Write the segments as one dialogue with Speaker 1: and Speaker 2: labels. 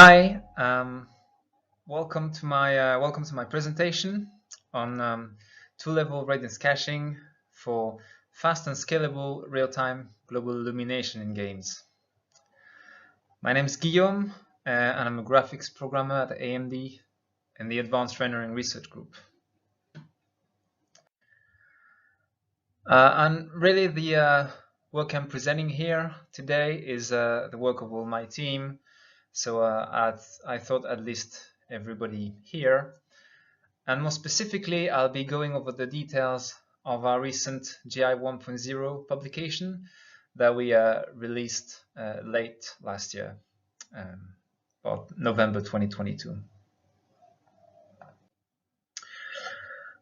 Speaker 1: Hi, welcome to my presentation on two-level radiance caching for fast and scalable real-time global illumination in games. My name is Guillaume, and I'm a graphics programmer at AMD in the Advanced Rendering Research Group. And really, the work I'm presenting here today is the work of all my team. So I thought at least everybody here. And more specifically, I'll be going over the details of our recent GI 1.0 publication that we released late last year, about November 2022.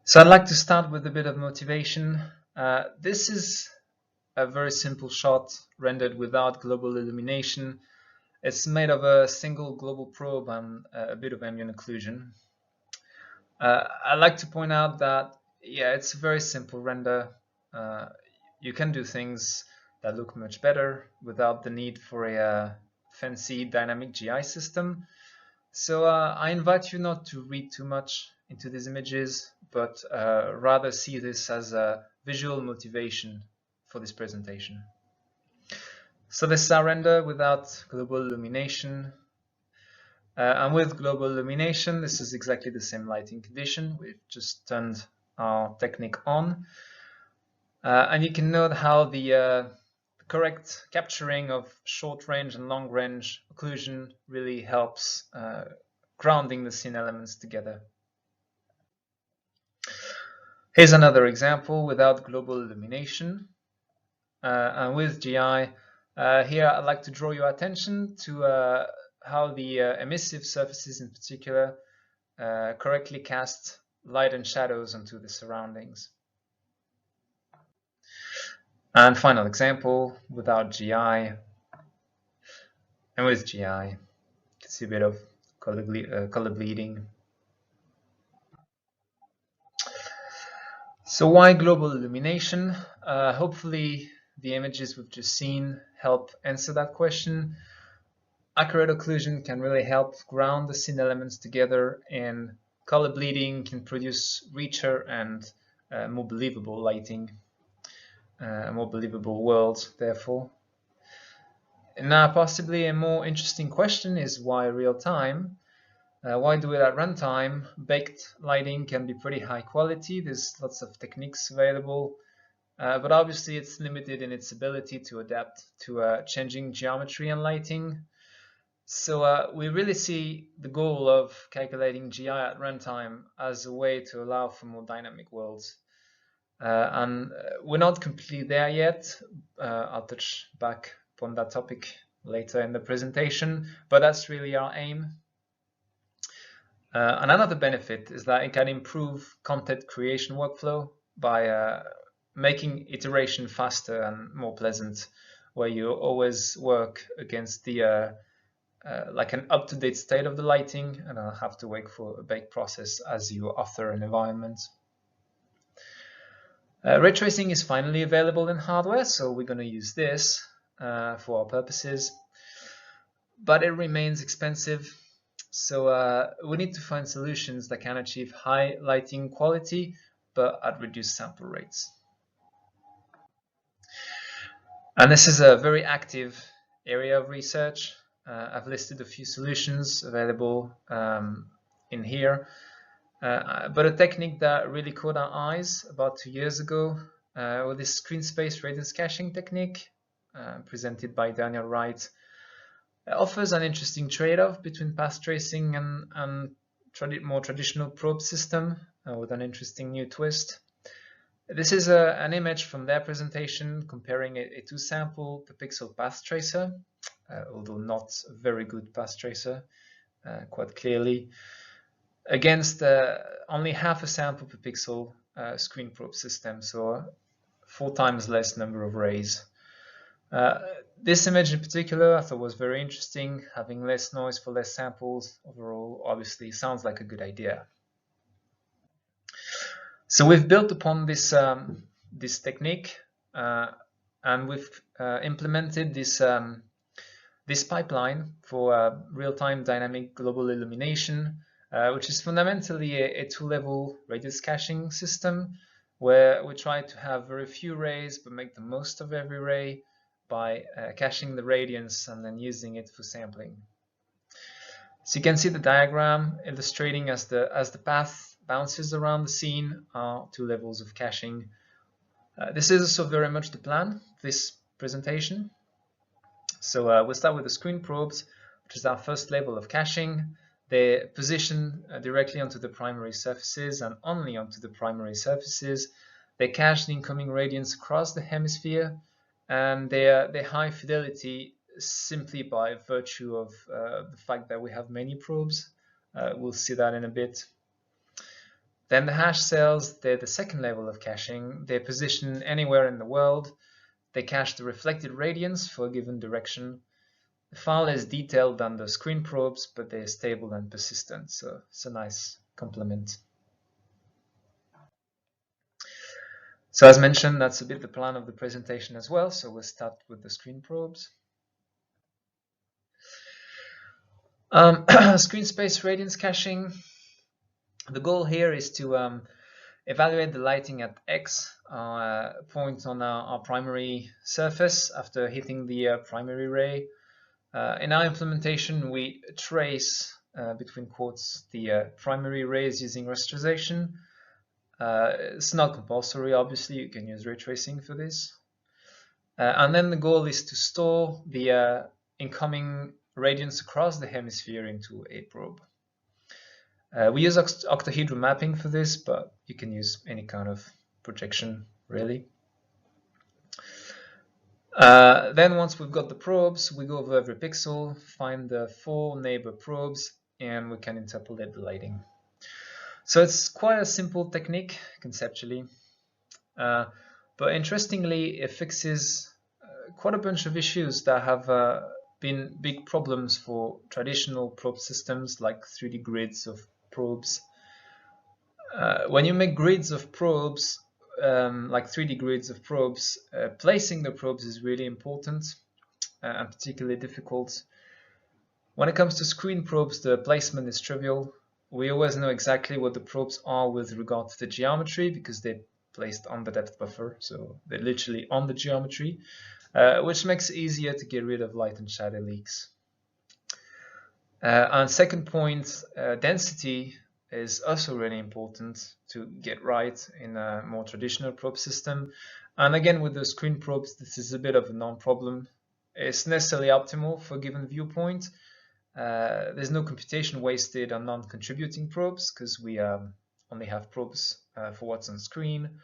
Speaker 1: So I'd like to start with a bit of motivation. This is a very simple shot rendered without global illumination. It's made of a single global probe and a bit of ambient occlusion. I'd like to point out that, yeah, it's a very simple render. You can do things that look much better without the need for a fancy dynamic GI system. So I invite you not to read too much into these images, but rather see this as a visual motivation for this presentation. So this is our render without global illumination. And with global illumination, this is exactly the same lighting condition. We've just turned our technique on. And you can note how the correct capturing of short range and long range occlusion really helps grounding the scene elements together. Here's another example without global illumination. And with GI, here I'd like to draw your attention to how the emissive surfaces in particular correctly cast light and shadows onto the surroundings. And final example without GI, and with GI, you can see a bit of color bleeding. So why global illumination? Hopefully the images we've just seen help answer that question. Accurate occlusion can really help ground the scene elements together, and color bleeding can produce richer and more believable lighting, a more believable world, therefore. Now, possibly a more interesting question is why real time? Why do it at runtime? Baked lighting can be pretty high quality. There's lots of techniques available, but obviously it's limited in its ability to adapt to changing geometry and lighting. So we really see the goal of calculating GI at runtime as a way to allow for more dynamic worlds. And we're not completely there yet. I'll touch back upon that topic later in the presentation, but that's really our aim. And another benefit is that it can improve content creation workflow by making iteration faster and more pleasant, where you always work against the like an up-to-date state of the lighting, and I'll have to wait for a bake process as you author an environment. Ray tracing is finally available in hardware, so we're going to use this for our purposes, but it remains expensive. So we need to find solutions that can achieve high lighting quality, but at reduced sample rates. And this is a very active area of research. I've listed a few solutions available in here, but a technique that really caught our eyes about 2 years ago was this screen space radiance caching technique presented by Daniel Wright. It offers an interesting trade-off between path tracing and more traditional probe system with an interesting new twist. This is an image from their presentation comparing a 2-sample per pixel path tracer, although not a very good path tracer, quite clearly, against only half a sample per pixel screen probe system, so 4 times less number of rays. This image in particular I thought was very interesting. Having less noise for less samples overall obviously sounds like a good idea. So we've built upon this this technique and we've implemented this this pipeline for real-time dynamic global illumination, which is fundamentally a two-level radius caching system, where we try to have very few rays but make the most of every ray by caching the radiance and then using it for sampling. So you can see the diagram illustrating as the path bounces around the scene are two levels of caching. This is also very much the plan, this presentation. So we'll start with the screen probes, which is our first level of caching. They position directly onto the primary surfaces and only onto the primary surfaces. They cache the incoming radiance across the hemisphere, and they're high fidelity simply by virtue of the fact that we have many probes. We'll see that in a bit. Then the hash cells, they're the second level of caching. They're positioned anywhere in the world. They cache the reflected radiance for a given direction. The file is detailed than the screen probes, but they're stable and persistent, so it's a nice complement. So as mentioned, that's a bit the plan of the presentation as well, so we'll start with the screen probes. Screen space radiance caching. The goal here is to evaluate the lighting at X point on our primary surface after hitting the primary ray. In our implementation, we trace, between quotes, the primary rays using rasterization. It's not compulsory, obviously, you can use ray tracing for this. And then the goal is to store the incoming radiance across the hemisphere into a probe. We use octahedral mapping for this, but you can use any kind of projection, really. Then once we've got the probes, we go over every pixel, find the 4 neighbor probes, and we can interpolate the lighting. So it's quite a simple technique conceptually, but interestingly it fixes quite a bunch of issues that have been big problems for traditional probe systems like 3D grids of probes. When you make grids of probes, like 3D grids of probes, placing the probes is really important and particularly difficult. When it comes to screen probes, the placement is trivial. We always know exactly what the probes are with regard to the geometry because they're placed on the depth buffer, so they're literally on the geometry, which makes it easier to get rid of light and shadow leaks. And second point, density is also really important to get right in a more traditional probe system. And again, with the screen probes, this is a bit of a non-problem. It's necessarily optimal for a given viewpoint. There's no computation wasted on non-contributing probes because we only have probes for what's on screen.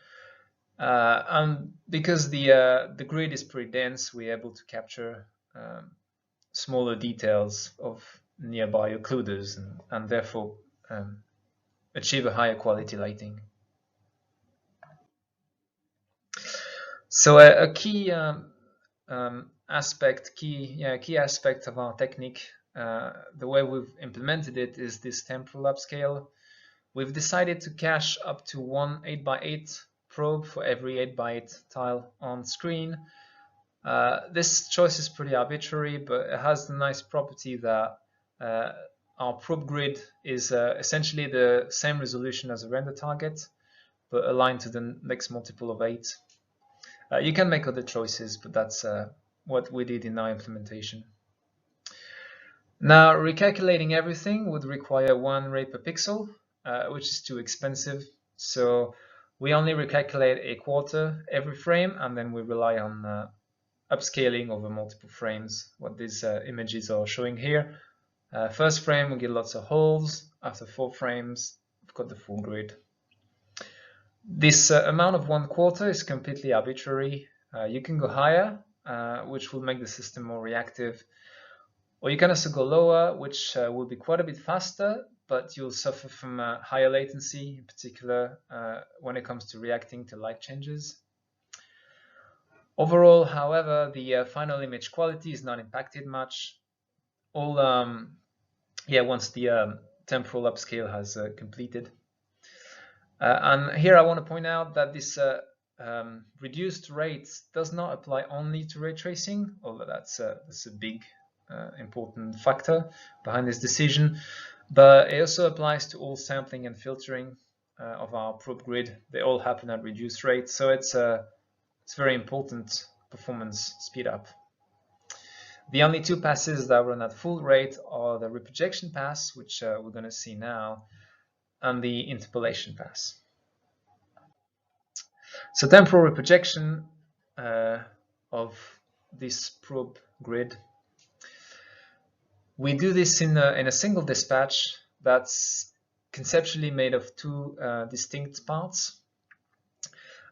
Speaker 1: And because the grid is pretty dense, we're able to capture smaller details of nearby occluders and therefore achieve a higher quality lighting. So a key aspect of our technique, the way we've implemented it, is this temporal upscale. We've decided to cache up to one 8x8 probe for every 8x8 tile on screen. This choice is pretty arbitrary, but it has the nice property that our probe grid is essentially the same resolution as a render target, but aligned to the next multiple of 8. You can make other choices, but that's what we did in our implementation. Now, recalculating everything would require 1 ray per pixel, which is too expensive. So we only recalculate a quarter every frame, and then we rely on upscaling over multiple frames, what these images are showing here. First frame, we get lots of holes. After 4 frames, we've got the full grid. This amount of 1/4 is completely arbitrary. You can go higher, which will make the system more reactive, or you can also go lower, which will be quite a bit faster, but you'll suffer from higher latency, in particular when it comes to reacting to light changes. Overall, however, the final image quality is not impacted much. Once the temporal upscale has completed. And here I want to point out that this reduced rate does not apply only to ray tracing, although that's a big important factor behind this decision, but it also applies to all sampling and filtering of our probe grid. They all happen at reduced rates, so it's very important performance speed up. The only two passes that run at full rate are the reprojection pass, which we're going to see now, and the interpolation pass. So temporal reprojection of this probe grid. We do this in a single dispatch that's conceptually made of two distinct parts.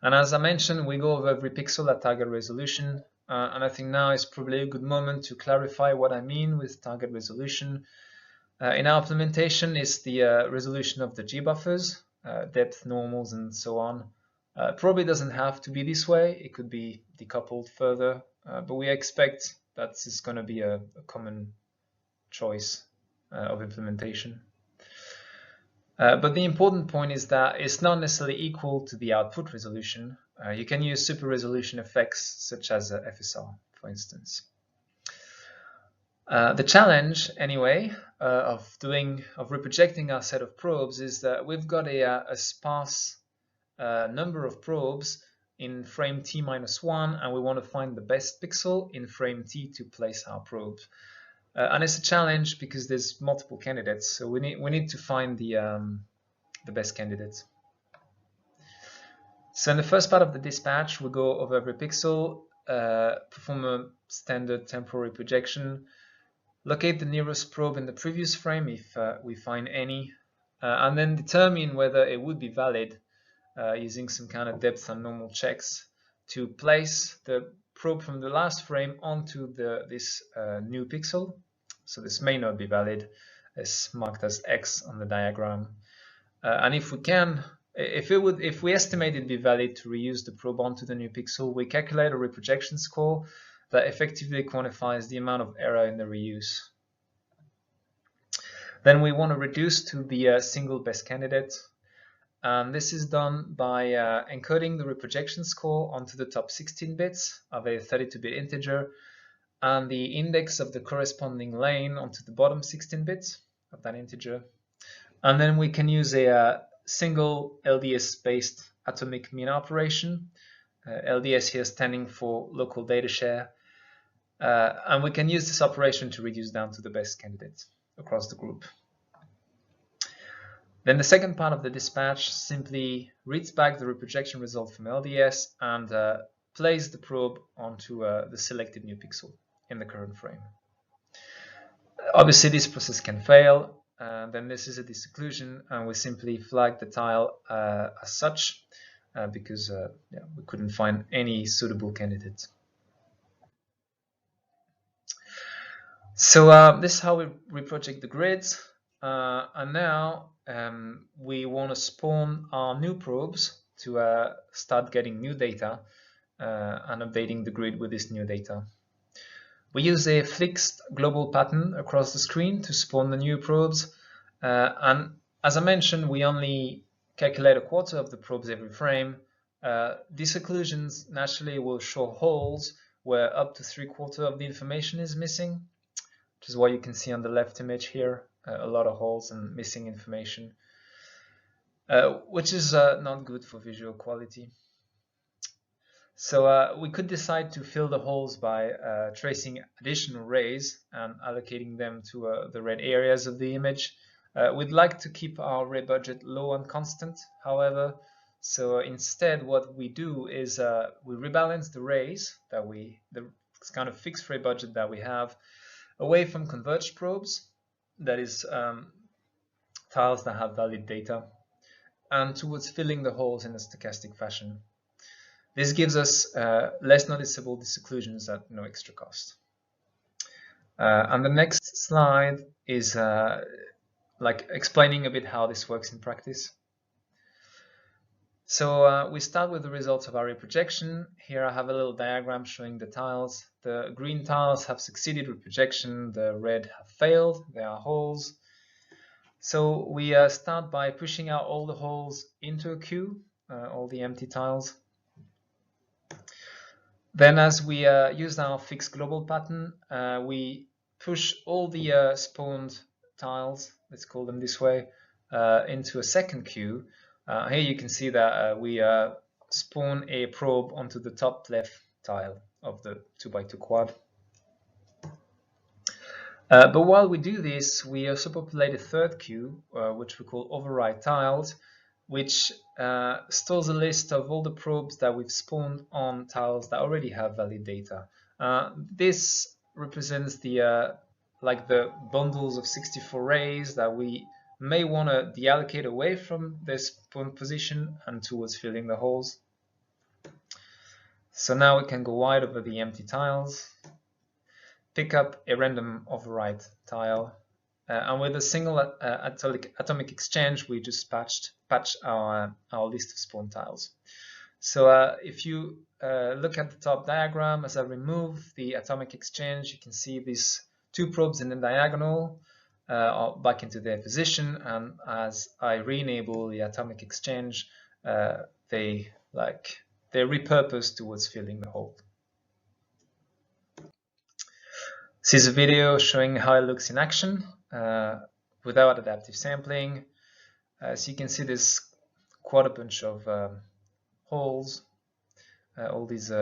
Speaker 1: And as I mentioned, we go over every pixel at target resolution. And I think now is probably a good moment to clarify what I mean with target resolution. In our implementation, it's the resolution of the G buffers, depth, normals, and so on. Probably doesn't have to be this way. It could be decoupled further, but we expect that it's going to be a common choice of implementation. But the important point is that it's not necessarily equal to the output resolution. You can use super resolution effects such as FSR, for instance. The challenge, anyway, of reprojecting our set of probes is that we've got a sparse number of probes in frame t-1, and we want to find the best pixel in frame t to place our probe. And it's a challenge because there's multiple candidates, so we need to find the best candidate. So in the first part of the dispatch, we go over every pixel, perform a standard temporal reprojection, locate the nearest probe in the previous frame if we find any, and then determine whether it would be valid using some kind of depth and normal checks to place the probe from the last frame onto this new pixel. So this may not be valid. It's marked as X on the diagram. And if we can, if we estimate it be valid to reuse the probe onto the new pixel, we calculate a reprojection score that effectively quantifies the amount of error in the reuse. Then we want to reduce to the single best candidate. And this is done by encoding the reprojection score onto the top 16 bits of a 32-bit integer and the index of the corresponding lane onto the bottom 16 bits of that integer. And then we can use a single LDS-based atomic mean operation, LDS here standing for local data share. And we can use this operation to reduce down to the best candidate across the group. Then the second part of the dispatch simply reads back the reprojection result from LDS and plays the probe onto the selected new pixel in the current frame. Obviously, this process can fail, and then this is a disocclusion, and we simply flag the tile as such because we couldn't find any suitable candidate. So this is how we reproject the grids, and now we want to spawn our new probes to start getting new data and updating the grid with this new data. We use a fixed global pattern across the screen to spawn the new probes, and as I mentioned, we only calculate a quarter of the probes every frame. Disocclusions naturally will show holes where up to 3/4 of the information is missing, which is what you can see on the left image here, a lot of holes and missing information, which is not good for visual quality. So we could decide to fill the holes by tracing additional rays and allocating them to the red areas of the image. We'd like to keep our ray budget low and constant, however, so instead what we do is we rebalance the rays that the kind of fixed ray budget that we have away from converged probes, that is tiles that have valid data, and towards filling the holes in a stochastic fashion. This gives us less noticeable disocclusions at no extra cost. And the next slide is like explaining a bit how this works in practice. So we start with the results of our reprojection. Here I have a little diagram showing the tiles. The green tiles have succeeded reprojection, the red have failed, there are holes. So we start by pushing out all the holes into a queue, all the empty tiles. Then as we use our fixed global pattern, we push all the spawned tiles, let's call them this way, into a second queue. Here you can see that we spawn a probe onto the top left tile of the 2x2 quad. But while we do this, we also populate a third queue, which we call override tiles, which stores a list of all the probes that we've spawned on tiles that already have valid data. This represents the like the bundles of 64 rays that we may want to deallocate away from their spawn position and towards filling the holes. So now we can go wide over the empty tiles, pick up a random override tile, and with a single atomic exchange, we just patch our list of spawn tiles. So if you look at the top diagram, as I remove the atomic exchange, you can see these two probes in the diagonal back into their position, and as I re-enable the atomic exchange, they're repurposed towards filling the hole. This is a video showing how it looks in action without adaptive sampling. So you can see there's quite a bunch of holes, all these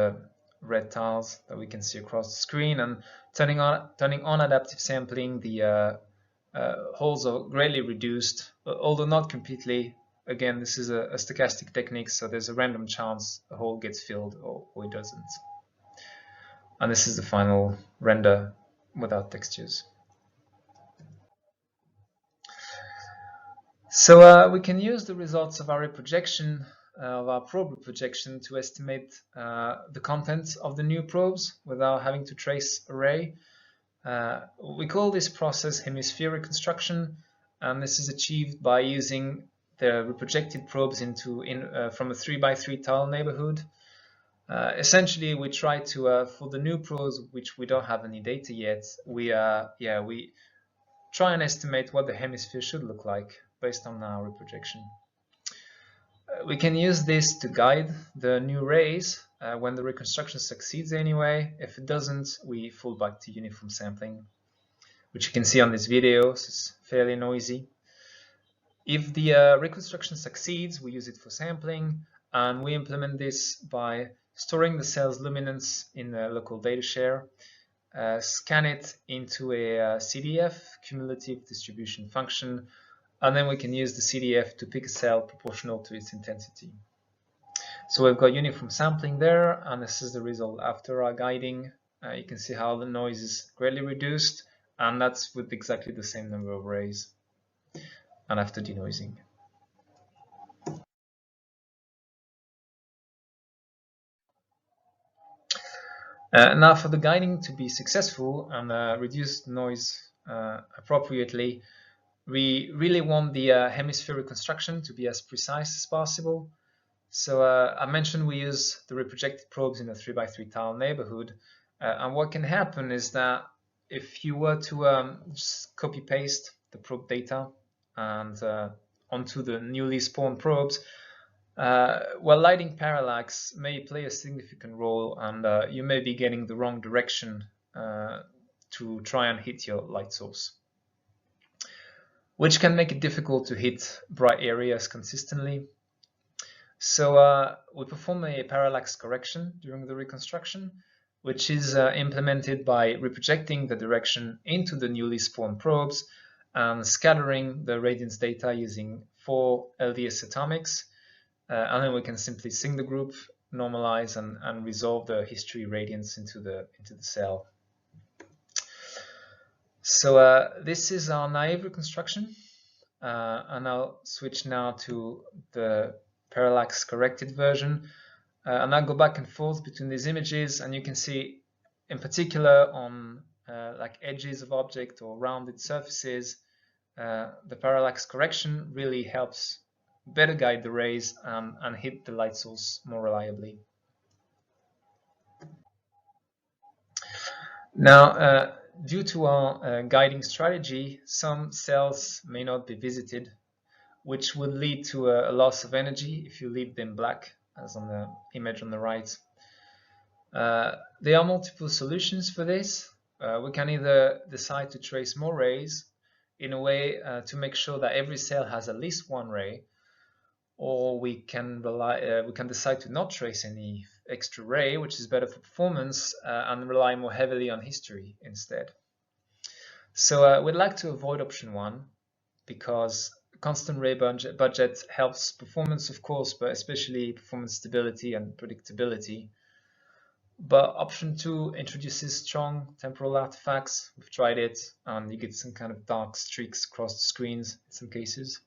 Speaker 1: red tiles that we can see across the screen, and turning on adaptive sampling, the holes are greatly reduced, although not completely. Again, this is a stochastic technique, so there's a random chance a hole gets filled or it doesn't. And this is the final render without textures. So we can use the results of our reprojection, of our probe reprojection, to estimate the content of the new probes without having to trace array. We call this process hemisphere reconstruction, and this is achieved by using the reprojected probes from a 3x3 tile neighborhood. Essentially, we try to, for the new probes which we don't have any data yet, we try and estimate what the hemisphere should look like based on our reprojection. We can use this to guide the new rays when the reconstruction succeeds anyway. If it doesn't, we fall back to uniform sampling, which you can see on this video. So it's fairly noisy. If the reconstruction succeeds, we use it for sampling, and we implement this by storing the cell's luminance in the local data share, scan it into a CDF, cumulative distribution function, and then we can use the CDF to pick a cell proportional to its intensity. So we've got uniform sampling there, and this is the result after our guiding. You can see how the noise is greatly reduced, and that's with exactly the same number of rays, and after denoising. Now, for the guiding to be successful and reduce noise appropriately, we really want the hemisphere reconstruction to be as precise as possible. So I mentioned we use the reprojected probes in a 3x3 tile neighborhood, and what can happen is that if you were to just copy paste the probe data and onto the newly spawned probes, well, lighting parallax may play a significant role, and you may be getting the wrong direction to try and hit your light source, which can make it difficult to hit bright areas consistently. So we perform a parallax correction during the reconstruction, which is implemented by reprojecting the direction into the newly spawned probes and scattering the radiance data using 4 LDS atomics. And then we can simply sink the group, normalize, and resolve the history radiance into the cell. So this is our naive reconstruction, and I'll switch now to the parallax corrected version, and I'll go back and forth between these images, and you can see in particular on like edges of object or rounded surfaces, the parallax correction really helps better guide the rays and hit the light source more reliably. Now, due to our guiding strategy, some cells may not be visited, which would lead to a loss of energy if you leave them black, as on the image on the right. There are multiple solutions for this. we can either decide to trace more rays in a way to make sure that every cell has at least one ray, or we can decide to not trace any extra ray, which is better for performance, and rely more heavily on history instead. So we'd like to avoid option 1 because constant ray budget helps performance, of course, but especially performance stability and predictability. But option 2 introduces strong temporal artifacts. We've tried it, and you get some kind of dark streaks across the screens in some cases.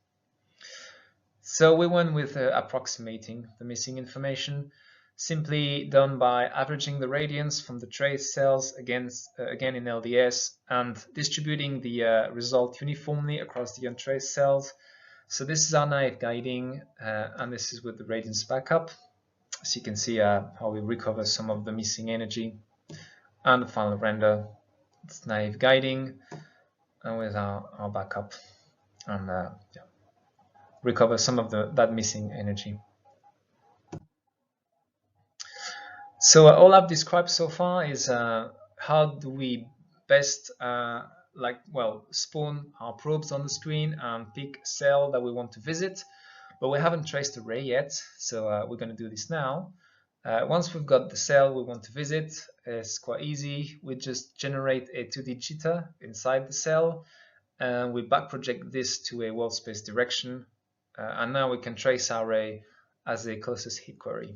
Speaker 1: So we went with approximating the missing information, simply done by averaging the radiance from the trace cells again in LDS and distributing the result uniformly across the untraced cells. So this is our naive guiding, and this is with the radiance backup. So you can see how we recover some of the missing energy. And the final render, it's naive guiding, and with our backup, and yeah, recover some of that missing energy. So all I've described so far is how do we best spawn our probes on the screen and pick a cell that we want to visit, but we haven't traced a ray yet, so we're going to do this now. Once we've got the cell we want to visit, it's quite easy. We just generate a 2D jitter inside the cell, and we back project this to a world space direction, and now we can trace our ray as a closest hit query.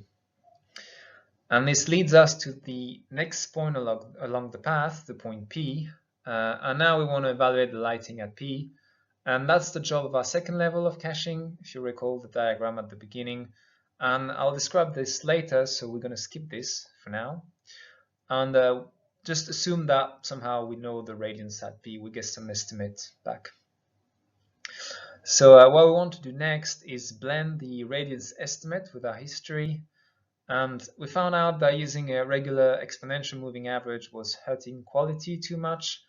Speaker 1: And this leads us to the next point along the path, the point P, and now we want to evaluate the lighting at P, and that's the job of our second level of caching, if you recall the diagram at the beginning. And I'll describe this later, so we're going to skip this for now. And just assume that somehow we know the radiance at P, we get some estimate back. So what we want to do next is blend the radiance estimate with our history. And we found out that using a regular exponential moving average was hurting quality too much.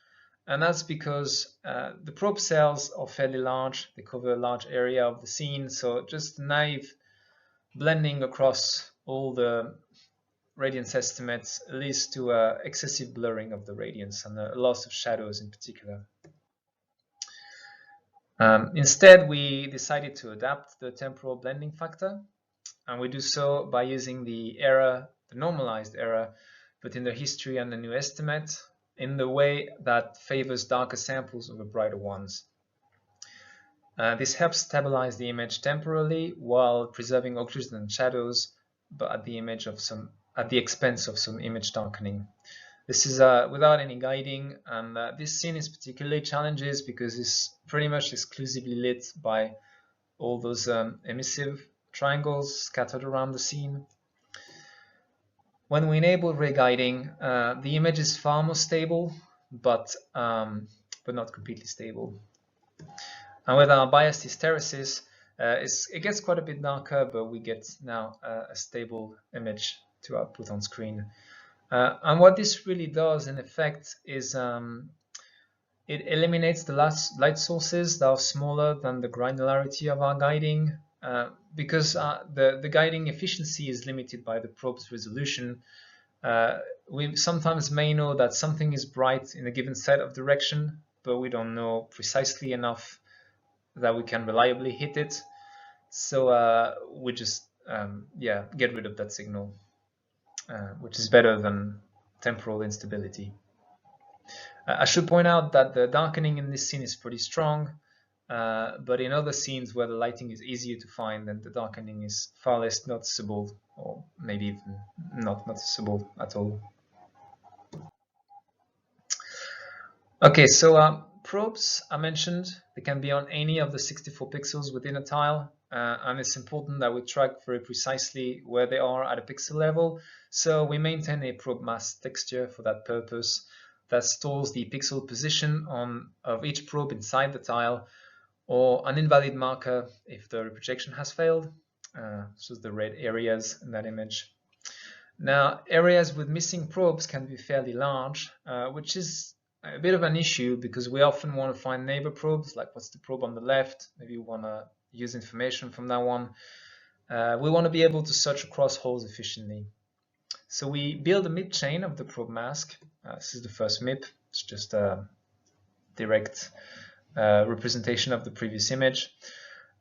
Speaker 1: And that's because the probe cells are fairly large, they cover a large area of the scene, so just naive blending across all the radiance estimates leads to excessive blurring of the radiance and a loss of shadows in particular. Instead, we decided to adapt the temporal blending factor, and we do so by using the error, the normalized error, but in the history and the new estimate in the way that favors darker samples over brighter ones. This helps stabilize the image temporarily while preserving occlusion and shadows, but at the expense of some image darkening. This is without any guiding, and this scene is particularly challenging because it's pretty much exclusively lit by all those emissive triangles scattered around the scene. When we enable ray guiding, the image is far more stable, but not completely stable. And with our biased hysteresis, it gets quite a bit darker, but we get now a stable image to output on screen. And what this really does, in effect, is it eliminates the light sources that are smaller than the granularity of our guiding, because the guiding efficiency is limited by the probe's resolution. We sometimes may know that something is bright in a given set of direction, but we don't know precisely enough that we can reliably hit it. So we just get rid of that signal, which is better than temporal instability. I should point out that the darkening in this scene is pretty strong, but in other scenes where the lighting is easier to find, then the darkening is far less noticeable, or maybe even not noticeable at all. Okay, so probes I mentioned, they can be on any of the 64 pixels within a tile, and it's important that we track very precisely where they are at a pixel level. So we maintain a probe mask texture for that purpose that stores the pixel position of each probe inside the tile, or an invalid marker if the reprojection has failed, so the red areas in that image. Now, areas with missing probes can be fairly large, which is a bit of an issue because we often want to find neighbor probes, like what's the probe on the left, maybe we want to use information from that one. We want to be able to search across holes efficiently. So we build a MIP chain of the probe mask. This is the first MIP. It's just a direct representation of the previous image.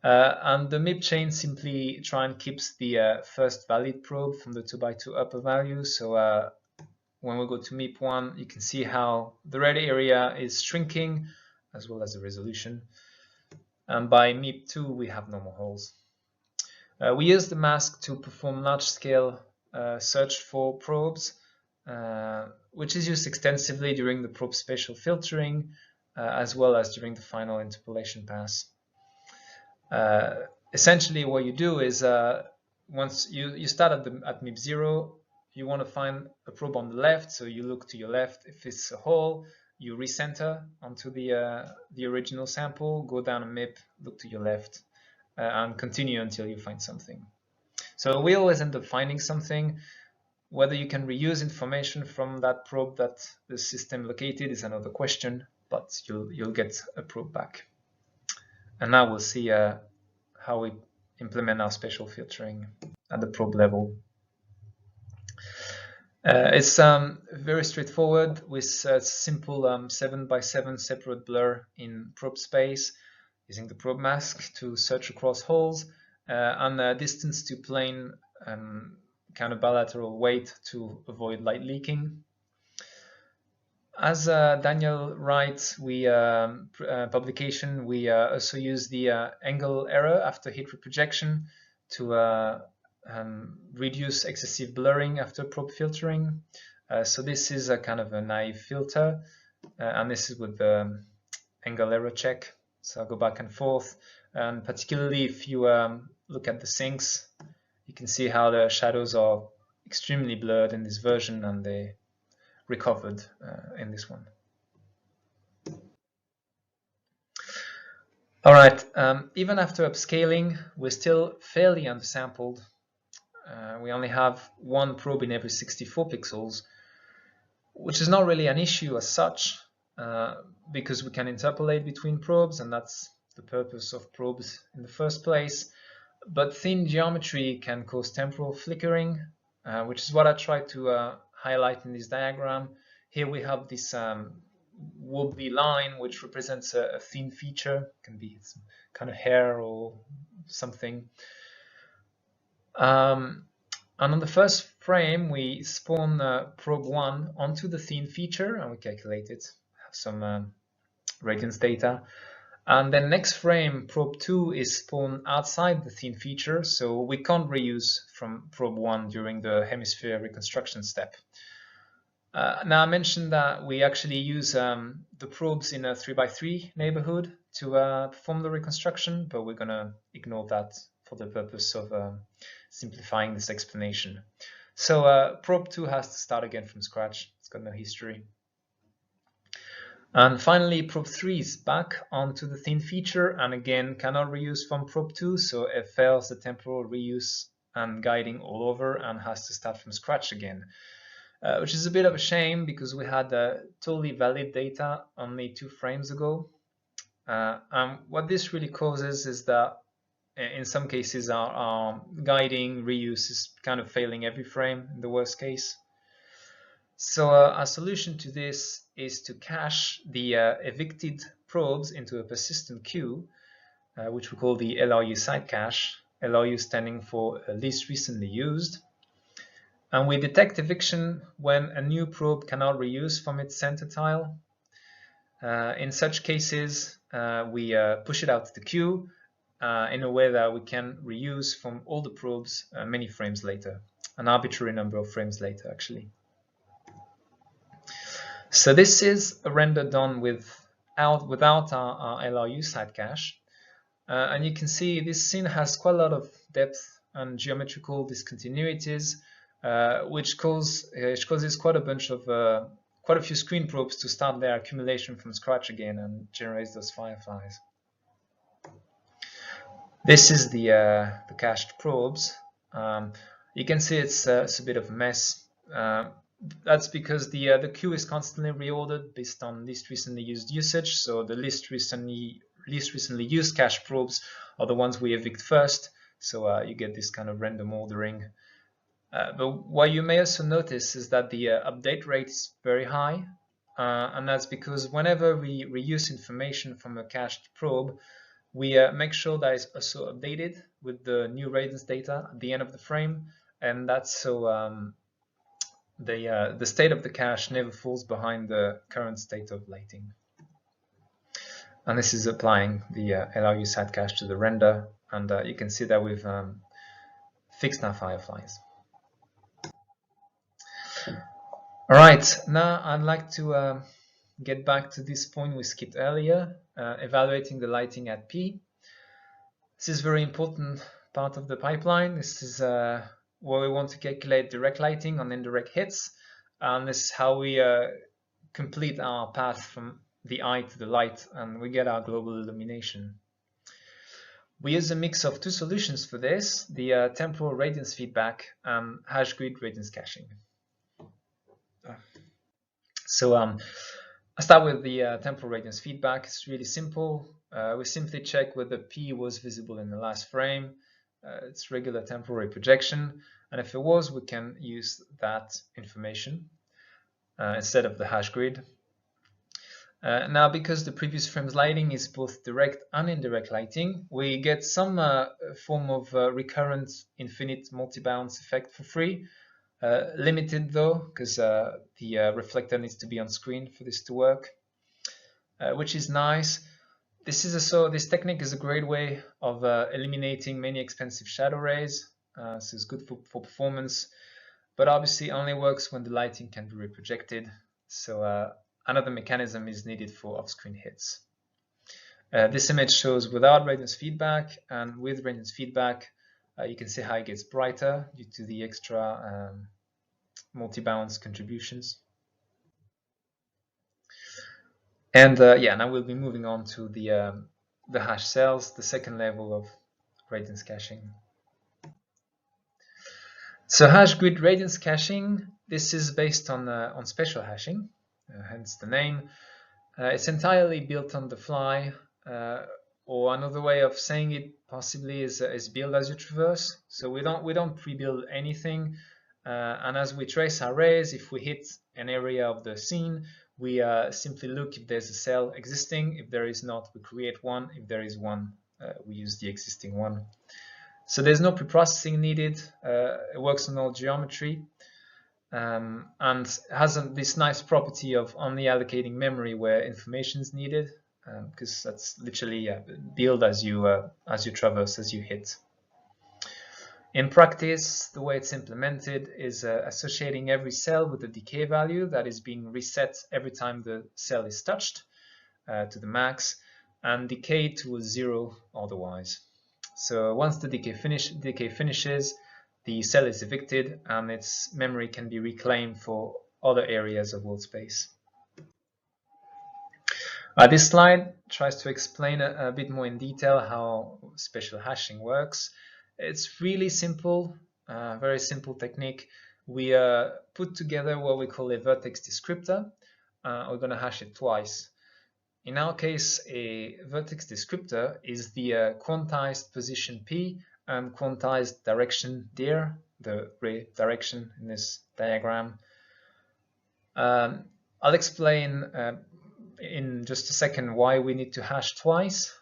Speaker 1: And the MIP chain simply try and keeps the first valid probe from the 2x2 upper value. So when we go to MIP1, you can see how the red area is shrinking as well as the resolution. And by MIP2, we have normal holes. We use the mask to perform large-scale search for probes, which is used extensively during the probe spatial filtering, as well as during the final interpolation pass. Essentially, what you do is once you start at MIP0, you want to find a probe on the left, so you look to your left. If it's a hole, you recenter onto the original sample, go down a MIP, look to your left, and continue until you find something. So we always end up finding something. Whether you can reuse information from that probe that the system located is another question, but you'll get a probe back. And now we'll see how we implement our spatial filtering at the probe level. It's very straightforward with a simple 7x7 separate blur in probe space, using the probe mask to search across holes, and a distance to plane counterbilateral weight to avoid light leaking. As Daniel writes, publication, we also use the angle error after heat reprojection to reduce excessive blurring after probe filtering. So this is a kind of a naive filter, and this is with the angle error check. So I'll go back and forth, and particularly if you look at the sinks, you can see how the shadows are extremely blurred in this version, and they recovered in this one. All right, even after upscaling, we're still fairly undersampled. We only have one probe in every 64 pixels, which is not really an issue as such, because we can interpolate between probes, and that's the purpose of probes in the first place. But thin geometry can cause temporal flickering, which is what I tried to highlight in this diagram. Here we have this wobbly line, which represents a thin feature. It can be some kind of hair or something. And on the first frame, we spawn probe 1 onto the thin feature, and we calculate it, have some radiance data. And then next frame, probe 2 is spawned outside the thin feature, so we can't reuse from probe 1 during the hemisphere reconstruction step. Now I mentioned that we actually use the probes in a 3x3 neighborhood to perform the reconstruction, but we're going to ignore that for the purpose of simplifying this explanation. So probe 2 has to start again from scratch. It's got no history. And finally, probe 3 is back onto the thin feature, and again cannot reuse from probe 2, so it fails the temporal reuse and guiding all over and has to start from scratch again, which is a bit of a shame because we had totally valid data only 2 frames ago. And what this really causes is that in some cases our guiding reuse is kind of failing every frame in the worst case. So our solution to this is to cache the evicted probes into a persistent queue, which we call the LRU site cache, LRU standing for least recently used. And we detect eviction when a new probe cannot reuse from its center tile. In such cases, we push it out to the queue in a way that we can reuse from all the probes many frames later, an arbitrary number of frames later actually. So this is a render done without our LRU site cache. And you can see this scene has quite a lot of depth and geometrical discontinuities, which causes quite a few screen probes to start their accumulation from scratch again and generates those fireflies. This is the cached probes. You can see it's a bit of a mess. That's because the queue is constantly reordered based on least recently used usage. So the least recently used cache probes are the ones we evict first. So you get this kind of random ordering. But what you may also notice is that the update rate is very high, and that's because whenever we reuse information from a cached probe, we make sure that it's also updated with the new radiance data at the end of the frame, and that's so the state of the cache never falls behind the current state of lighting. And this is applying the LRU side cache to the render, and you can see that we've fixed our fireflies. All right, now I'd like to get back to this point we skipped earlier, evaluating the lighting at P. This is a very important part of the pipeline. This is where we want to calculate direct lighting on indirect hits, and this is how we complete our path from the eye to the light, and we get our global illumination. We use a mix of two solutions for this, the temporal radiance feedback and hash grid radiance caching. So I start with the temporal radiance feedback. It's really simple. We simply check whether P was visible in the last frame. It's regular temporal projection, and if it was, we can use that information instead of the hash grid. Now, because the previous frame's lighting is both direct and indirect lighting, we get some form of recurrent infinite multi-bounce effect for free. Limited though, because the reflector needs to be on screen for this to work, which is nice. This technique is a great way of eliminating many expensive shadow rays, so it's good for performance, but obviously only works when the lighting can be reprojected. So another mechanism is needed for off-screen hits. This image shows without radiance feedback, and with radiance feedback, you can see how it gets brighter due to the extra multi-bounce contributions. And yeah, now we'll be moving on to the hash cells, the second level of radiance caching. So hash grid radiance caching, this is based on spatial hashing, hence the name. It's entirely built on the fly, or another way of saying it possibly is build as you traverse. So we don't pre-build anything, and as we trace our rays, if we hit an area of the scene, we simply look if there's a cell existing. If there is not, we create one. If there is one, we use the existing one. So there's no pre-processing needed. It works on all geometry, and has this nice property of only allocating memory where information is needed, because that's literally build as you traverse, as you hit. In practice, the way it's implemented is associating every cell with a decay value that is being reset every time the cell is touched to the max, and decay to a 0 otherwise. So once the decay finishes, the cell is evicted and its memory can be reclaimed for other areas of world space. This slide tries to explain a bit more in detail how spatial hashing works. It's really simple, very simple technique. We put together what we call a vertex descriptor. We're going to hash it twice. In our case, a vertex descriptor is the quantized position P and quantized direction dir, the ray direction in this diagram. I'll explain in just a second why we need to hash twice.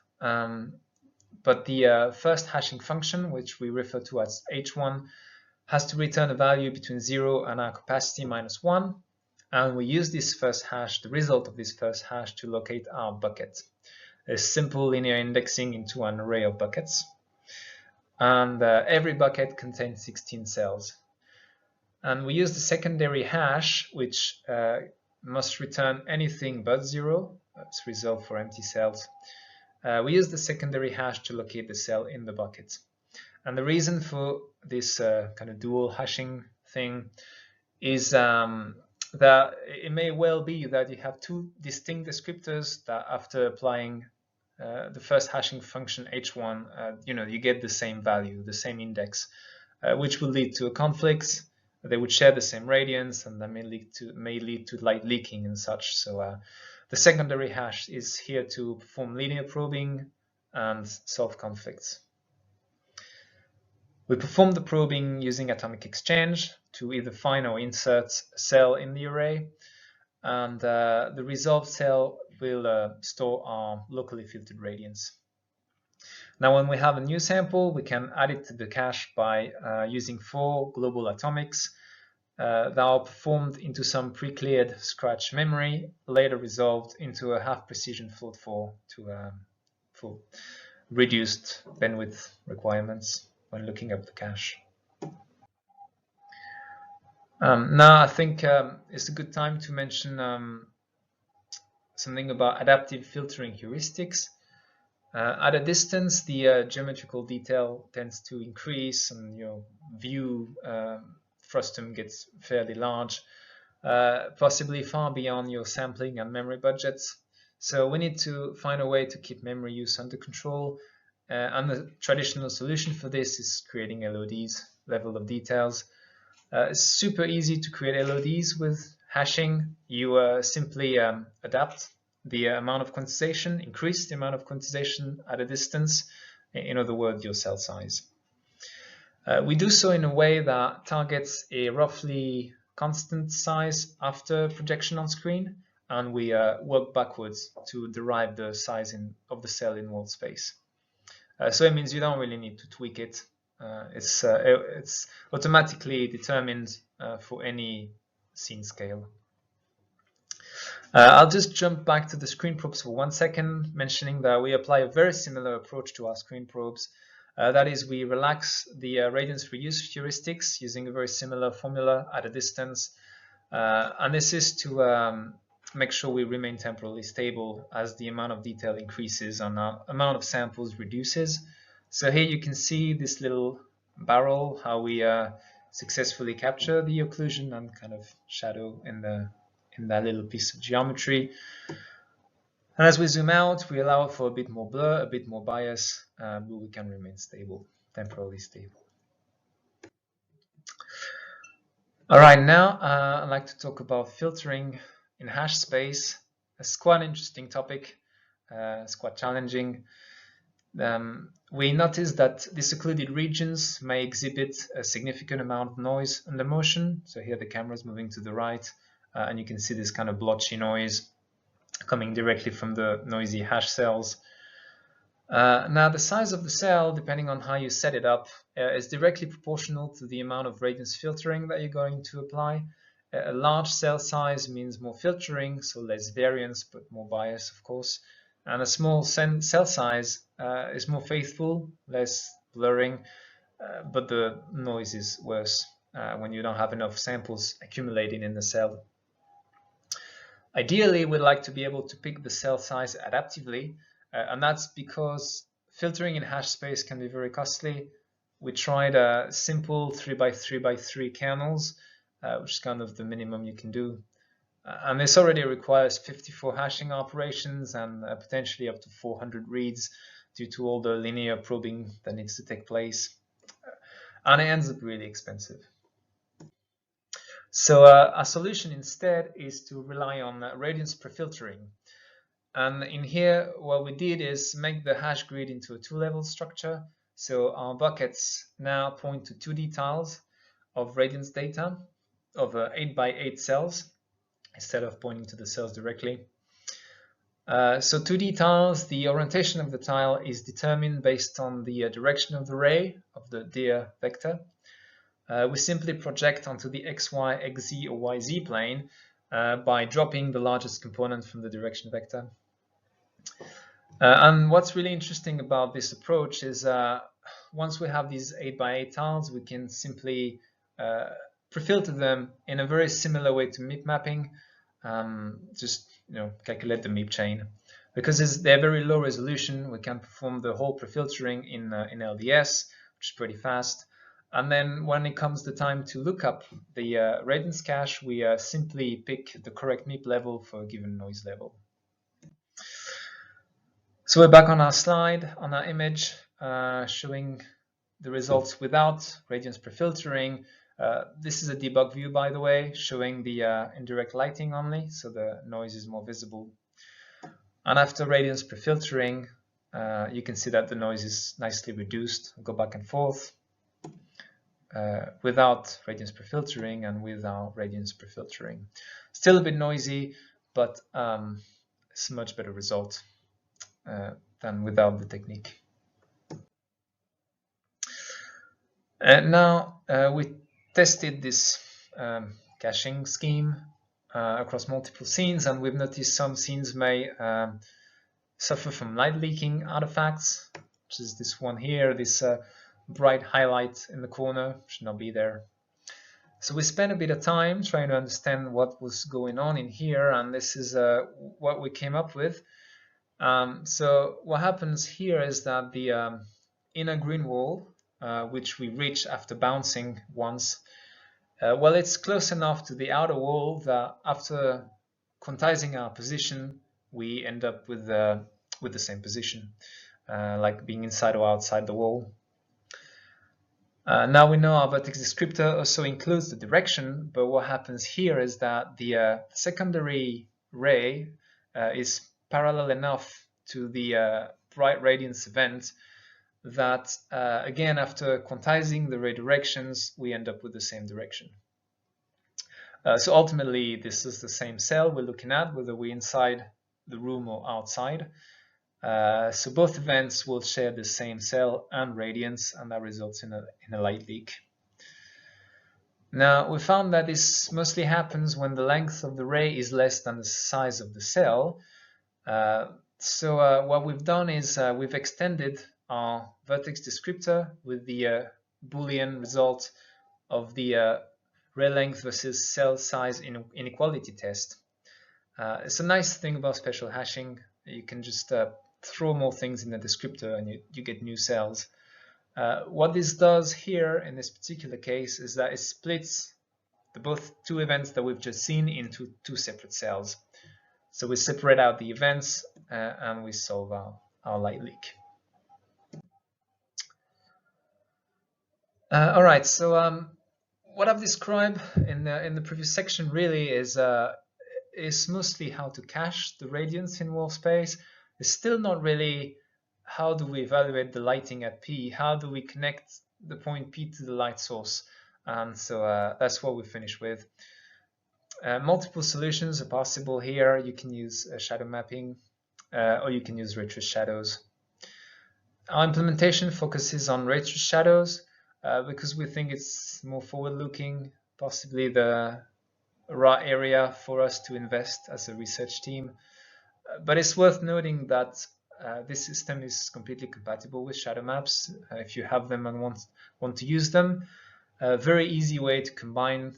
Speaker 1: But the first hashing function, which we refer to as h1, has to return a value between 0 and our capacity minus 1. And we use this first hash, the result of this first hash, to locate our bucket. A simple linear indexing into an array of buckets. And every bucket contains 16 cells. And we use the secondary hash, which must return anything but 0. That's reserved for empty cells. We use the secondary hash to locate the cell in the bucket. And the reason for this kind of dual hashing thing is that it may well be that you have two distinct descriptors that after applying the first hashing function h1, you get the same value, the same index, which will lead to a conflict. They would share the same radiance, and that may lead to light leaking and such. So the secondary hash is here to perform linear probing and solve conflicts. We perform the probing using atomic exchange to either find or insert a cell in the array, and the resolved cell will store our locally filtered radiance. Now, when we have a new sample, we can add it to the cache by using 4 global atomics that are performed into some pre-cleared scratch memory, later resolved into a half-precision float for reduced bandwidth requirements when looking up the cache. Now, I think it's a good time to mention something about adaptive filtering heuristics. At a distance, the geometrical detail tends to increase, and your view frustum gets fairly large, possibly far beyond your sampling and memory budgets. So we need to find a way to keep memory use under control, and the traditional solution for this is creating LODs, level of details. It's super easy to create LODs with hashing. You simply adapt the amount of quantization, increase the amount of quantization at a distance, in other words, your cell size. We do so in a way that targets a roughly constant size after projection on screen, and we work backwards to derive the size of the cell in wall space. So it means you don't really need to tweak it. It's automatically determined for any scene scale. I'll just jump back to the screen probes for 1 second, mentioning that we apply a very similar approach to our screen probes. That is, we relax the radiance reuse heuristics using a very similar formula at a distance. And this is to make sure we remain temporally stable as the amount of detail increases and our amount of samples reduces. So here you can see this little barrel, how we successfully capture the occlusion and kind of shadow in that little piece of geometry. And as we zoom out, we allow for a bit more blur, a bit more bias, but we can remain stable, temporally stable. All right, now I'd like to talk about filtering in hash space. It's quite an interesting topic. It's quite challenging. We notice that the secluded regions may exhibit a significant amount of noise under motion. So here the camera is moving to the right, and you can see this kind of blotchy noise coming directly from the noisy hash cells. Now, the size of the cell, depending on how you set it up, is directly proportional to the amount of radiance filtering that you're going to apply. A large cell size means more filtering, so less variance, but more bias, of course. And a small cell size is more faithful, less blurring, but the noise is worse when you don't have enough samples accumulating in the cell. Ideally, we'd like to be able to pick the cell size adaptively, and that's because filtering in hash space can be very costly. We tried simple 3x3x3 kernels, which is kind of the minimum you can do. And this already requires 54 hashing operations and potentially up to 400 reads due to all the linear probing that needs to take place. And it ends up really expensive. So our solution instead is to rely on radiance prefiltering. And in here, what we did is make the hash grid into a 2-level structure. So our buckets now point to 2D tiles of radiance data of 8x8 cells instead of pointing to the cells directly. So 2D tiles, the orientation of the tile is determined based on the direction of the ray of the DIA vector. We simply project onto the XY, XZ, or YZ plane by dropping the largest component from the direction vector. And what's really interesting about this approach is once we have these 8x8 tiles, we can simply prefilter them in a very similar way to MIP mapping. Just calculate the MIP chain. Because they're very low resolution, we can perform the whole prefiltering in LDS, which is pretty fast. And then when it comes the time to look up the radiance cache, we simply pick the correct MIP level for a given noise level. So we're back on our slide, on our image, showing the results without radiance prefiltering. This is a debug view, by the way, showing the indirect lighting only, so the noise is more visible. And after radiance prefiltering, you can see that the noise is nicely reduced. I'll go back and forth. without radiance prefiltering and without radiance prefiltering. Still a bit noisy, but it's a much better result than without the technique. And now we tested this caching scheme across multiple scenes, and we've noticed some scenes may suffer from light leaking artifacts, which is this one here, this bright highlight in the corner should not be there. So we spent a bit of time trying to understand what was going on in here, and this is what we came up with. So what happens here is that the inner green wall, which we reach after bouncing once, well, it's close enough to the outer wall that after quantizing our position, we end up with the same position, like being inside or outside the wall. Now we know our vertex descriptor also includes the direction, but what happens here is that the secondary ray is parallel enough to the bright radiance event that, again, after quantizing the ray directions, we end up with the same direction. So ultimately, this is the same cell we're looking at, whether we're inside the room or outside. So both events will share the same cell and radiance, and that results in a light leak. Now, we found that this mostly happens when the length of the ray is less than the size of the cell. So what we've done is we've extended our vertex descriptor with the Boolean result of the ray length versus cell size inequality test. It's a nice thing about spatial hashing. You can just throw more things in the descriptor and you get new cells. What this does here in this particular case is that it splits the both two events that we've just seen into two separate cells. So we separate out the events and we solve our light leak. All right, so what I've described in the previous section really is mostly how to cache the radiance in wall space. It's still not really how do we evaluate the lighting at P, how do we connect the point P to the light source. So that's what we finish with. Multiple solutions are possible here. You can use shadow mapping or you can use ray trace shadows. Our implementation focuses on ray trace shadows because we think it's more forward-looking, possibly the right area for us to invest as a research team. But it's worth noting that this system is completely compatible with shadow maps if you have them and want to use them. A very easy way to combine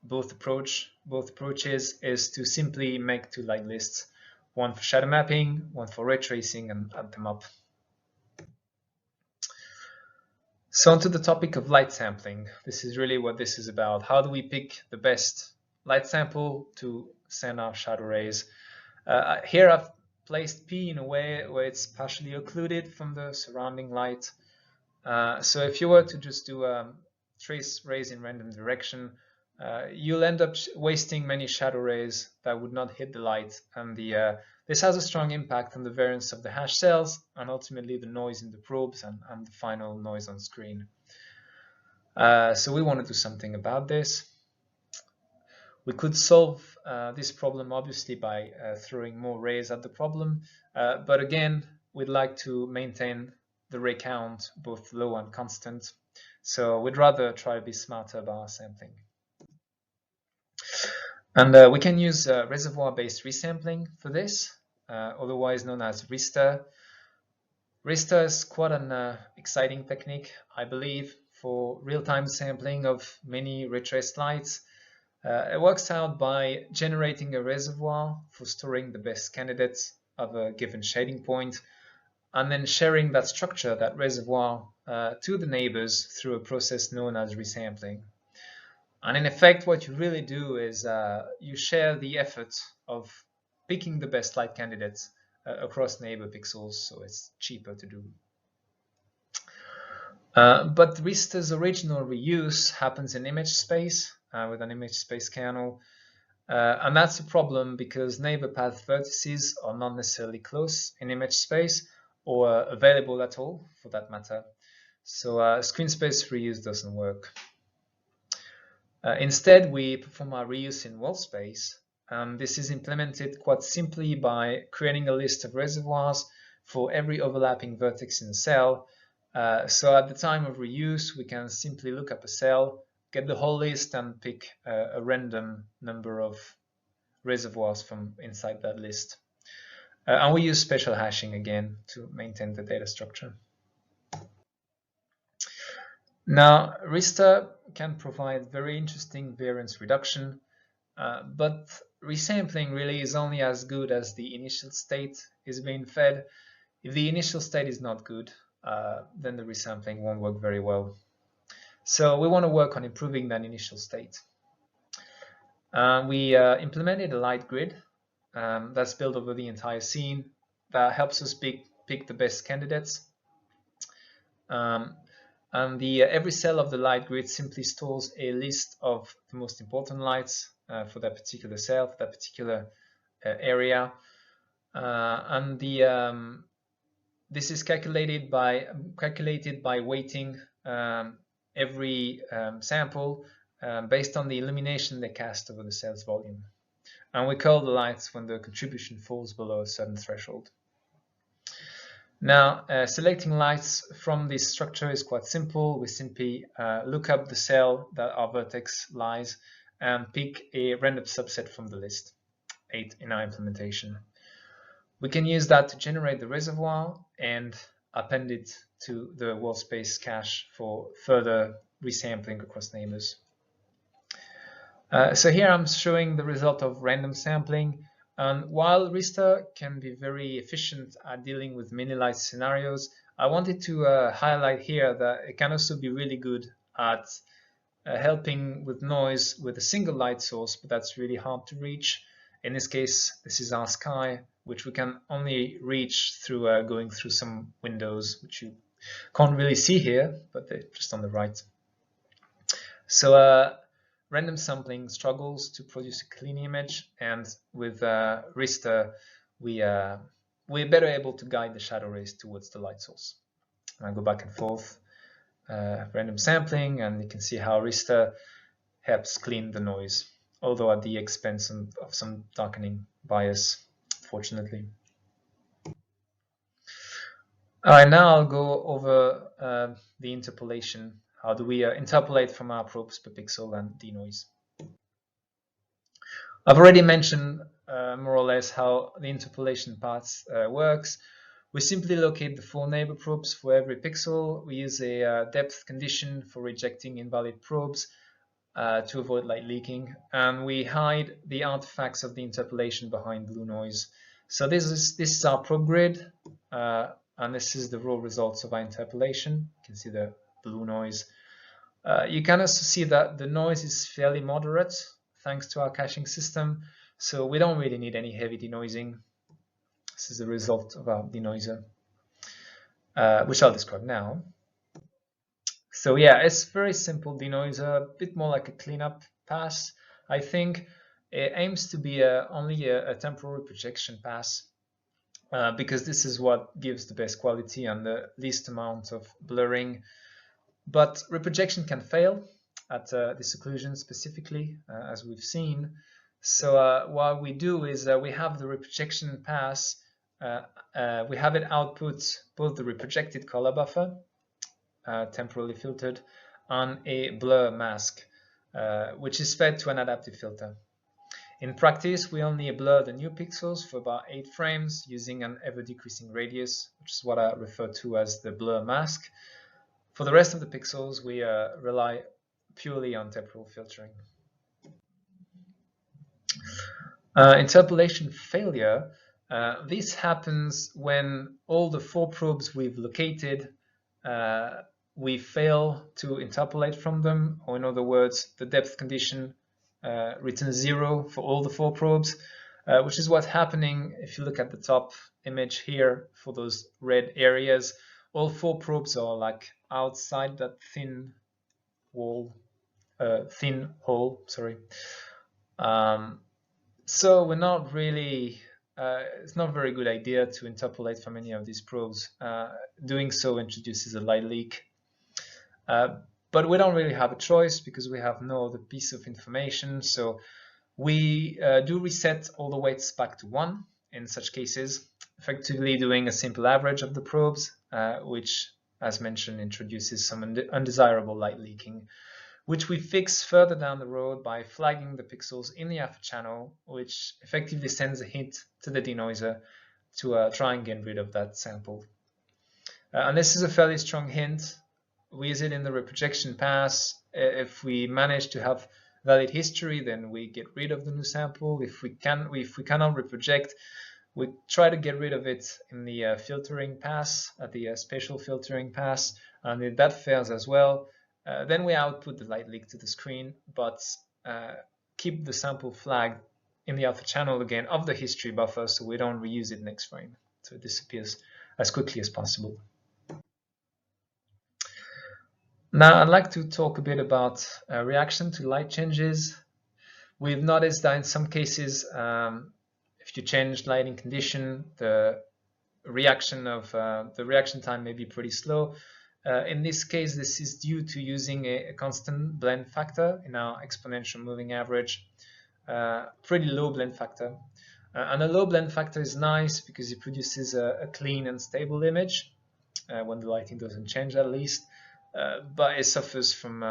Speaker 1: both approaches is to simply make two light lists, one for shadow mapping, one for ray tracing, and add them up. So onto the topic of light sampling. This is really what this is about. How do we pick the best light sample to send our shadow rays? Here I've placed P in a way where it's partially occluded from the surrounding light. So if you were to just do trace rays in random direction, you'll end up wasting many shadow rays that would not hit the light, and this has a strong impact on the variance of the hash cells and ultimately the noise in the probes and the final noise on screen. So we want to do something about this. We could solve this problem obviously by throwing more rays at the problem, but again, we'd like to maintain the ray count both low and constant. So we'd rather try to be smarter about our sampling. And we can use reservoir-based resampling for this, otherwise known as RISTA. RISTA is quite an exciting technique, I believe, for real-time sampling of many ray traced lights. It works out by generating a reservoir for storing the best candidates of a given shading point, and then sharing that structure, that reservoir, to the neighbors through a process known as resampling. And in effect, what you really do is you share the effort of picking the best light candidates across neighbor pixels, so it's cheaper to do. But RISTA's original reuse happens in image space with an image space kernel. And that's a problem because neighbor path vertices are not necessarily close in image space or available at all for that matter. So screen space reuse doesn't work. Instead, we perform our reuse in wall space. This is implemented quite simply by creating a list of reservoirs for every overlapping vertex in a cell. So at the time of reuse, we can simply look up a cell, get the whole list, and pick a random number of reservoirs from inside that list. And we use spatial hashing again to maintain the data structure. Now, Rista can provide very interesting variance reduction, but resampling really is only as good as the initial state is being fed. If the initial state is not good, then the resampling won't work very well. So we want to work on improving that initial state. We implemented a light grid that's built over the entire scene that helps us pick the best candidates. And every cell of the light grid simply stores a list of the most important lights for that particular cell, for that particular area. And this is calculated by weighting every sample based on the illumination they cast over the cell's volume. And we call the lights when the contribution falls below a certain threshold. Now, selecting lights from this structure is quite simple. We simply look up the cell that our vertex lies and pick a random subset from the list, 8 in our implementation. We can use that to generate the reservoir and append it to the wall space cache for further resampling across neighbors. So here I'm showing the result of random sampling. And while Rista can be very efficient at dealing with many light scenarios, I wanted to highlight here that it can also be really good at helping with noise with a single light source, but that's really hard to reach. In this case, this is our sky, which we can only reach through going through some windows, which you can't really see here, but they're just on the right. So random sampling struggles to produce a clean image, and with Rista, we're better able to guide the shadow rays towards the light source. And I go back and forth, random sampling, and you can see how Rista helps clean the noise, although at the expense of some darkening bias, fortunately. All right, now I'll go over the interpolation. How do we interpolate from our probes per pixel and denoise? I've already mentioned more or less how the interpolation path works. We simply locate the 4 neighbor probes for every pixel. We use a depth condition for rejecting invalid probes to avoid light leaking, and we hide the artifacts of the interpolation behind blue noise. So this is our probe grid, and this is the raw results of our interpolation. You can see the blue noise. You can also see that the noise is fairly moderate thanks to our caching system, so we don't really need any heavy denoising. This is the result of our denoiser, which I'll describe now. So yeah, it's very simple denoiser, a bit more like a cleanup pass. I think it aims to be only a temporal projection pass because this is what gives the best quality and the least amount of blurring. But reprojection can fail at this occlusion specifically, as we've seen. So what we do is we have the reprojection pass, we have it output both the reprojected color buffer, temporally filtered, and a blur mask, which is fed to an adaptive filter. In practice, we only blur the new pixels for about 8 frames using an ever-decreasing radius, which is what I refer to as the blur mask. For the rest of the pixels, we rely purely on temporal filtering. Interpolation failure. This happens when all the 4 probes we've located, we fail to interpolate from them, or in other words, the depth condition returns 0 for all the 4 probes, which is what's happening if you look at the top image here for those red areas. All 4 probes are like outside that thin hole, sorry. So we're not really, it's not a very good idea to interpolate from any of these probes. Doing so introduces a light leak. but we don't really have a choice because we have no other piece of information. So we do reset all the weights back to 1 in such cases, effectively doing a simple average of the probes, which, as mentioned, introduces some undesirable light leaking, which we fix further down the road by flagging the pixels in the alpha channel, which effectively sends a hint to the denoiser to try and get rid of that sample. And this is a fairly strong hint. We use it in the reprojection pass. If we manage to have valid history, then we get rid of the new sample. If we cannot reproject, we try to get rid of it in the filtering pass, at the spatial filtering pass, and if that fails as well, then we output the light leak to the screen, but keep the sample flagged in the alpha channel again of the history buffer so we don't reuse it next frame, so it disappears as quickly as possible. Now I'd like to talk a bit about reaction to light changes. We've noticed that in some cases, if you change lighting condition, the reaction time may be pretty slow. In this case, this is due to using a constant blend factor in our exponential moving average, pretty low blend factor. And a low blend factor is nice because it produces a clean and stable image when the lighting doesn't change, at least. But it suffers from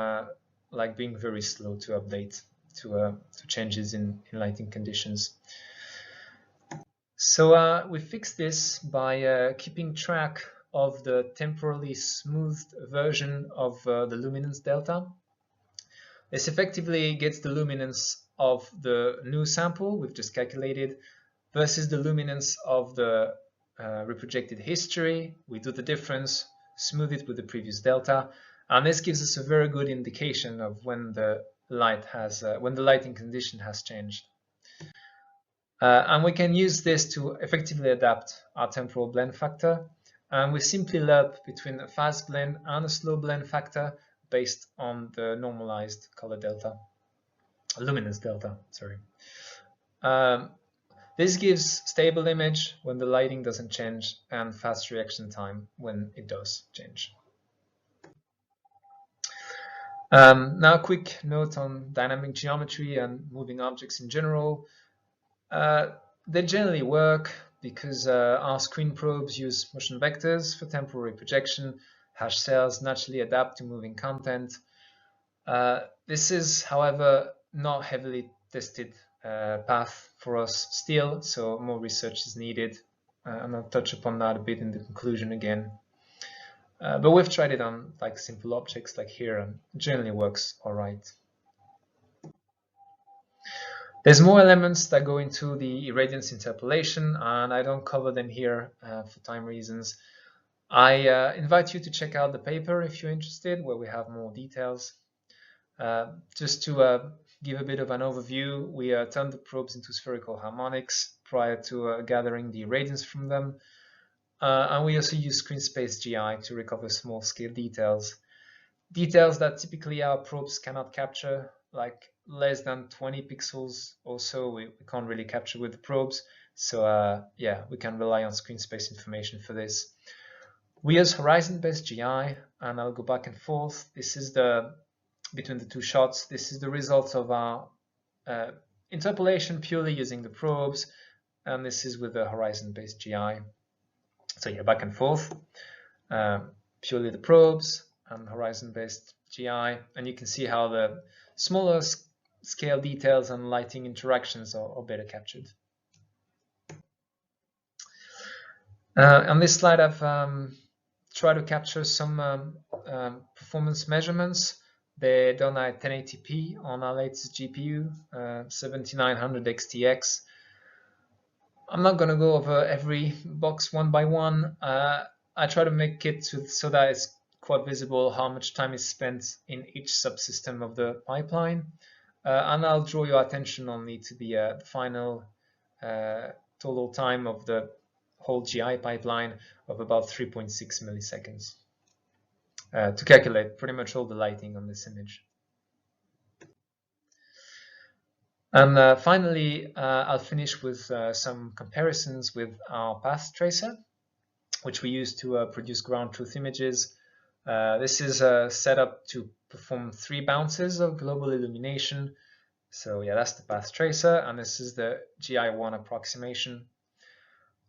Speaker 1: like being very slow to update to changes in lighting conditions. So we fix this by keeping track of the temporally smoothed version of the luminance delta. This effectively gets the luminance of the new sample we've just calculated versus the luminance of the reprojected history. We do the difference, smooth it with the previous delta, and this gives us a very good indication of when the lighting condition has changed. And we can use this to effectively adapt our temporal blend factor, and we simply lerp between a fast blend and a slow blend factor based on the normalized color delta, luminance delta, sorry. This gives stable image when the lighting doesn't change and fast reaction time when it does change. Now a quick note on dynamic geometry and moving objects in general. They generally work because our screen probes use motion vectors for temporal reprojection. Hash cells naturally adapt to moving content. This is, however, not heavily tested path for us still, so more research is needed, and I'll touch upon that a bit in the conclusion again. But we've tried it on like simple objects like here, and it generally works all right. There's more elements that go into the irradiance interpolation, and I don't cover them here for time reasons. I invite you to check out the paper if you're interested, where we have more details. Just to give a bit of an overview, we turned the probes into spherical harmonics prior to gathering the irradiance from them. And we also use screen space GI to recover small scale details. Details that typically our probes cannot capture, like less than 20 pixels or so, we can't really capture with the probes. So yeah, we can rely on screen space information for this. We use horizon-based GI, and I'll go back and forth. This is between the two shots. This is the result of our interpolation purely using the probes, and this is with the horizon-based GI. So yeah, back and forth, purely the probes and horizon-based GI, and you can see how the smaller scale details and lighting interactions are better captured. On this slide, I've tried to capture some performance measurements. They're done at 1080p on our latest GPU, 7900 XTX. I'm not going to go over every box one by one. I try to make it so that it's quite visible how much time is spent in each subsystem of the pipeline. And I'll draw your attention only to the final total time of the whole GI pipeline of about 3.6 milliseconds to calculate pretty much all the lighting on this image. And finally, I'll finish with some comparisons with our path tracer, which we use to produce ground truth images. This is set up to perform 3 bounces of global illumination. So yeah, that's the path tracer, and this is the GI1 approximation.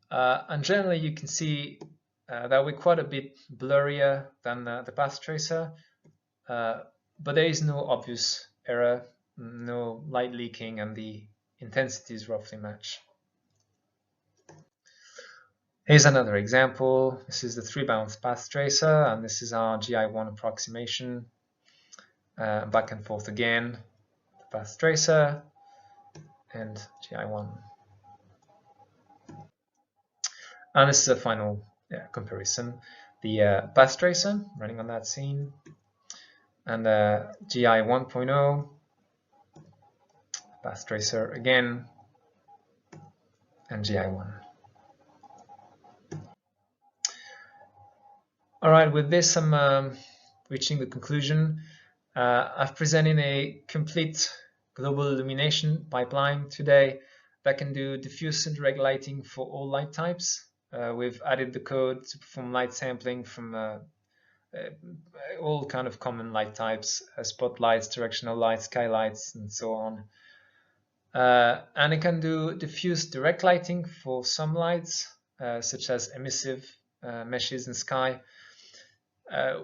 Speaker 1: And generally you can see that we're quite a bit blurrier than the path tracer, but there is no obvious error, no light leaking, and the intensities roughly match. Here's another example. This is the 3 bounce path tracer, and this is our GI1 approximation. Back and forth again, the path tracer and GI1. And this is a final comparison. The path tracer running on that scene, and GI 1.0, path tracer again, and GI1. All right, with this I'm reaching the conclusion. I've presented a complete global illumination pipeline today that can do diffuse and direct lighting for all light types. We've added the code to perform light sampling from all kind of common light types, spotlights, directional lights, skylights, and so on. And it can do diffuse direct lighting for some lights, such as emissive meshes in sky.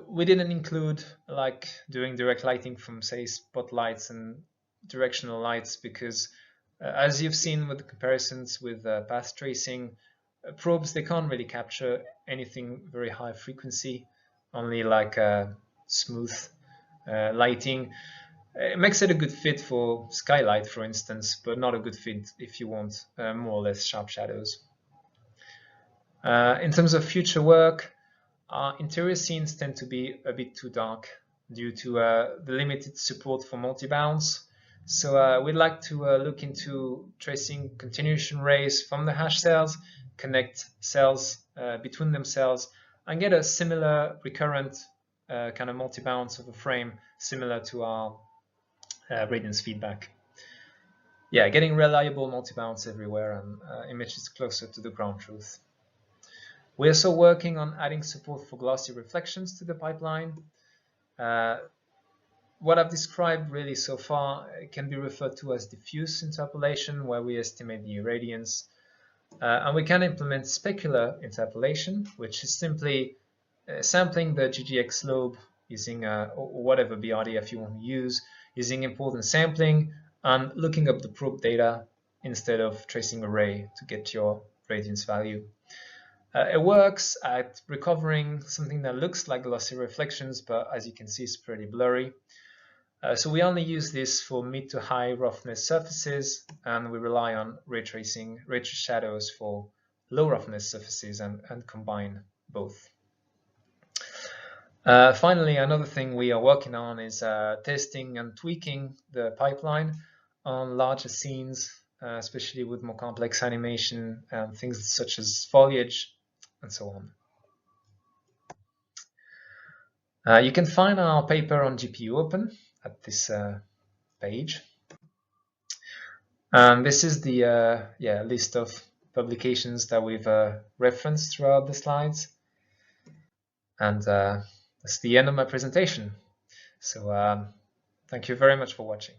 Speaker 1: We didn't include like doing direct lighting from, say, spotlights and directional lights because as you've seen with the comparisons with path tracing, probes, they can't really capture anything very high frequency, only like smooth lighting. It makes it a good fit for skylight, for instance, but not a good fit if you want more or less sharp shadows. In terms of future work, interior scenes tend to be a bit too dark due to the limited support for multi-bounce. So we'd like to look into tracing continuation rays from the hash cells, connect cells between themselves, and get a similar recurrent kind of multi-bounce of a frame similar to our radiance feedback. Yeah, getting reliable multi-bounce everywhere and images closer to the ground truth. We're also working on adding support for glossy reflections to the pipeline. What I've described really so far can be referred to as diffuse interpolation, where we estimate the irradiance. And we can implement specular interpolation, which is simply sampling the GGX lobe using whatever BRDF you want to use, using importance sampling and looking up the probe data instead of tracing a ray to get your radiance value. It works at recovering something that looks like glossy reflections, but as you can see, it's pretty blurry. So we only use this for mid to high roughness surfaces, and we rely on ray tracing shadows for low roughness surfaces and combine both. Finally, another thing we are working on is testing and tweaking the pipeline on larger scenes, especially with more complex animation and things such as foliage and so on. You can find our paper on GPU Open at this page. And this is the list of publications that we've referenced throughout the slides. And that's the end of my presentation. So thank you very much for watching.